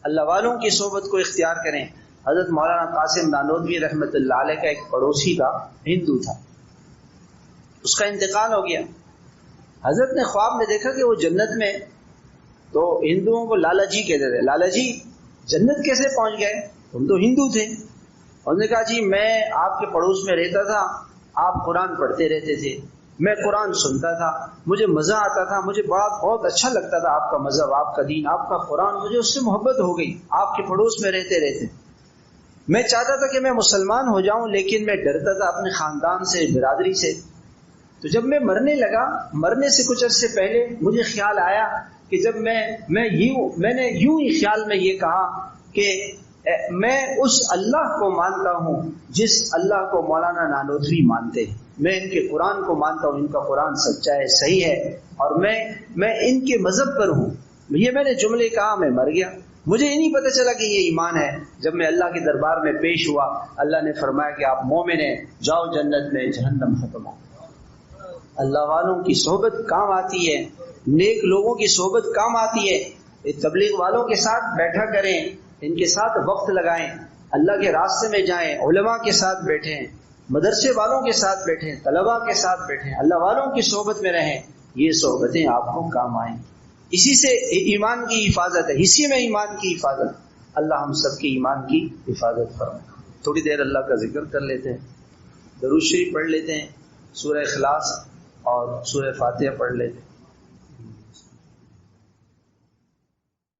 اللہ والوں کی صحبت کو اختیار کریں. حضرت مولانا قاسم نانوتوی رحمۃ اللہ علیہ کا ایک پڑوسی تھا، ہندو تھا، اس کا انتقال ہو گیا. حضرت نے خواب میں دیکھا کہ وہ جنت میں، تو ہندوؤں کو لالا جی کہتے تھے. لالا جی جنت کیسے پہنچ گئے؟ تم تو ہندو تھے. انہوں نے کہا جی میں آپ کے پڑوس میں رہتا تھا، آپ قرآن پڑھتے رہتے تھے، میں قرآن سنتا تھا، مجھے مزہ آتا تھا، مجھے بہت اچھا لگتا تھا آپ کا مذہب، آپ کا دین، آپ کا قرآن، مجھے اس سے محبت ہو گئی آپ کے پڑوس میں رہتے رہتے. میں چاہتا تھا کہ میں مسلمان ہو جاؤں، لیکن میں ڈرتا تھا اپنے خاندان سے، برادری سے. تو جب میں مرنے لگا، مرنے سے کچھ عرصے پہلے مجھے خیال آیا کہ جب میں نے یوں ہی خیال میں یہ کہا کہ میں اس اللہ کو مانتا ہوں جس اللہ کو مولانا نانوتوی مانتے ہیں. میں ان کے قرآن کو مانتا ہوں، ان کا قرآن سچا ہے، صحیح ہے، اور میں ان کے مذہب پر ہوں. یہ میں نے جملے کہا، میں مر گیا. مجھے یہ نہیں پتہ چلا کہ یہ ایمان ہے. جب میں اللہ کے دربار میں پیش ہوا، اللہ نے فرمایا کہ آپ مومن ہیں، جاؤ جنت میں، جہنم ختم ہو. اللہ والوں کی صحبت کام آتی ہے، نیک لوگوں کی صحبت کام آتی ہے. تبلیغ والوں کے ساتھ بیٹھا کریں، ان کے ساتھ وقت لگائیں، اللہ کے راستے میں جائیں، علماء کے ساتھ بیٹھیں، مدرسے والوں کے ساتھ بیٹھیں، طلباء کے ساتھ بیٹھیں، اللہ والوں کی صحبت میں رہیں. یہ صحبتیں آپ کو کام آئیں. اسی سے ایمان کی حفاظت ہے، اسی میں ایمان کی حفاظت. اللہ ہم سب کی ایمان کی حفاظت فرمائے. تھوڑی دیر اللہ کا ذکر کر لیتے ہیں، درود شریف پڑھ لیتے ہیں، سورہ اخلاص اور سورہ فاتحہ پڑھ لیتے ہیں.